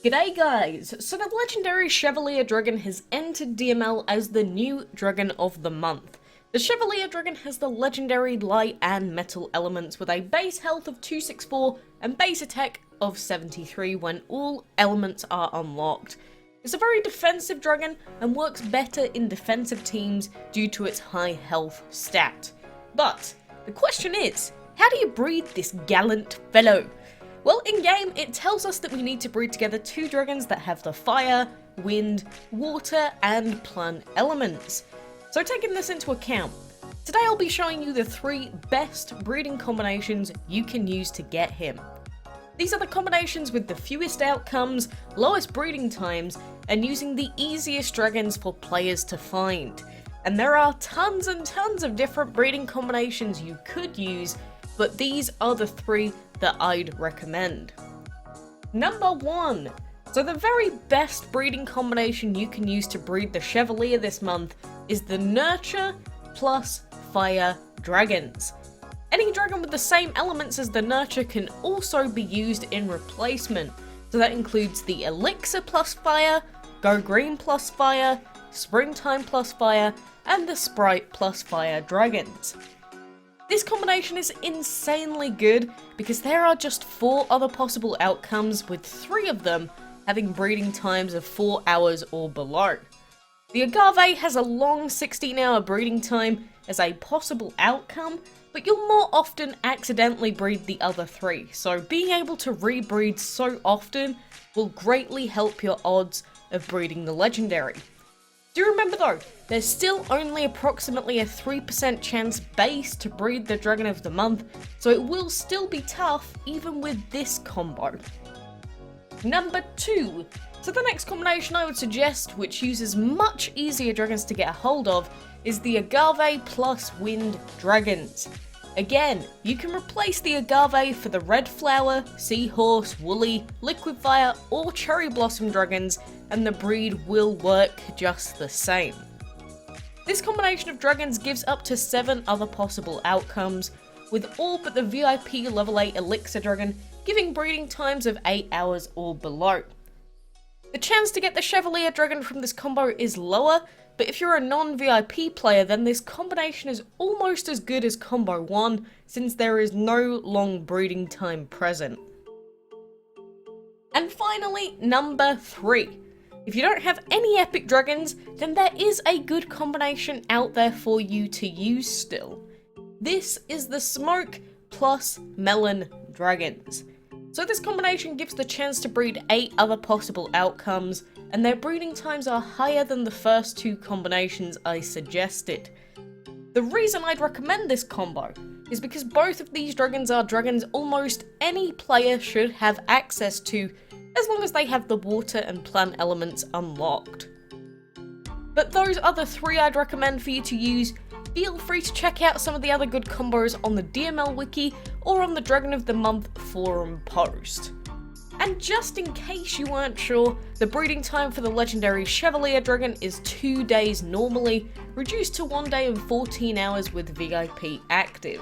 G'day guys! So the legendary Chevalier Dragon has entered DML as the new Dragon of the Month. The Chevalier Dragon has the legendary Light and Metal elements with a base health of 264 and base attack of 73 when all elements are unlocked. It's a very defensive dragon and works better in defensive teams due to its high health stat. But the question is, how do you breed this gallant fellow? Well, in-game, it tells us that we need to breed together two dragons that have the fire, wind, water, and plant elements. So taking this into account, today I'll be showing you the 3 best breeding combinations you can use to get him. These are the combinations with the fewest outcomes, lowest breeding times, and using the easiest dragons for players to find. And there are tons and tons of different breeding combinations you could use, but these are the 3 that I'd recommend. Number 1. So the very best breeding combination you can use to breed the Chevalier this month is the Nurture plus Fire Dragons. Any dragon with the same elements as the Nurture can also be used in replacement. So that includes the Elixir plus Fire, Go Green plus Fire, Springtime plus Fire, and the Sprite plus Fire Dragons. This combination is insanely good because there are just 4 other possible outcomes, with 3 of them having breeding times of 4 hours or below. The Agave has a long 16-hour breeding time as a possible outcome, but you'll more often accidentally breed the other 3, so being able to rebreed so often will greatly help your odds of breeding the legendary. Do remember though, there's still only approximately a 3% chance base to breed the Dragon of the Month, so it will still be tough even with this combo. Number 2. So the next combination I would suggest, which uses much easier dragons to get a hold of, is the Agave plus Wind Dragons. Again, you can replace the Agave for the Red Flower, Seahorse, Woolly, Liquid Fire, or Cherry Blossom dragons, and the breed will work just the same. This combination of dragons gives up to 7 other possible outcomes, with all but the VIP level 8 Elixir dragon giving breeding times of 8 hours or below. The chance to get the Chevalier Dragon from this combo is lower, but if you're a non-VIP player, then this combination is almost as good as combo 1, since there is no long breeding time present. And finally, number 3. If you don't have any epic dragons, then there is a good combination out there for you to use still. This is the Smoke plus Melon Dragons. So this combination gives the chance to breed 8 other possible outcomes, and their breeding times are higher than the first 2 combinations I suggested. The reason I'd recommend this combo is because both of these dragons are dragons almost any player should have access to, as long as they have the water and plant elements unlocked. But those other 3 I'd recommend for you to use. Feel free to check out some of the other good combos on the DML wiki or on the Dragon of the Month forum post. And just in case you weren't sure, the breeding time for the legendary Chevalier Dragon is 2 days normally, reduced to 1 day and 14 hours with VIP active.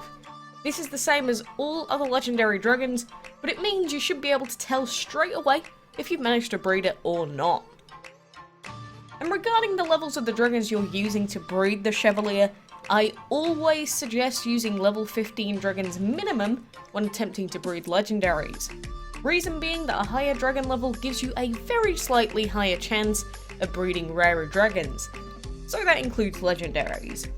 This is the same as all other legendary dragons, but it means you should be able to tell straight away if you've managed to breed it or not. And regarding the levels of the dragons you're using to breed the Chevalier, I always suggest using level 15 dragons minimum when attempting to breed legendaries. Reason being that a higher dragon level gives you a very slightly higher chance of breeding rarer dragons, so that includes legendaries.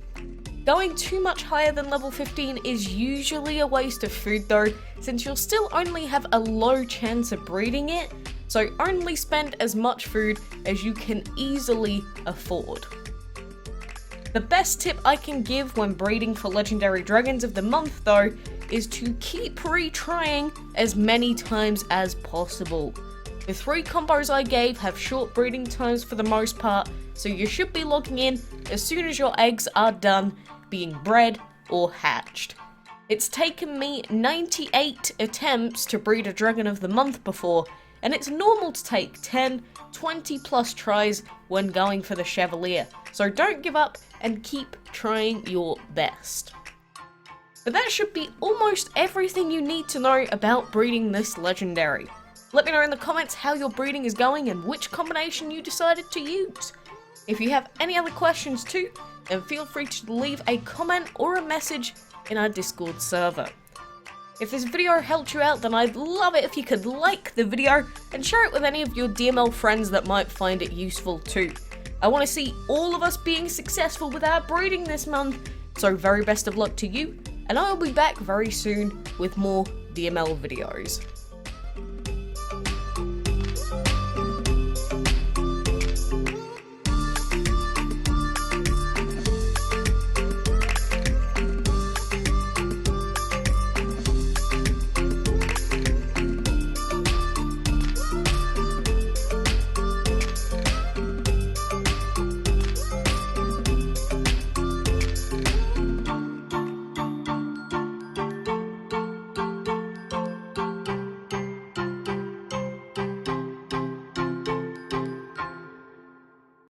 Going too much higher than level 15 is usually a waste of food though, since you'll still only have a low chance of breeding it, so only spend as much food as you can easily afford. The best tip I can give when breeding for legendary dragons of the month though is to keep retrying as many times as possible. The 3 combos I gave have short breeding times for the most part, so you should be logging in as soon as your eggs are done being bred or hatched. It's taken me 98 attempts to breed a Dragon of the Month before, and it's normal to take 10, 20 plus tries when going for the Chevalier, so don't give up and keep trying your best. But that should be almost everything you need to know about breeding this legendary. Let me know in the comments how your breeding is going and which combination you decided to use. If you have any other questions too, then feel free to leave a comment or a message in our Discord server. If this video helped you out, then I'd love it if you could like the video and share it with any of your DML friends that might find it useful too. I want to see all of us being successful with our breeding this month, so very best of luck to you, and I will be back very soon with more DML videos.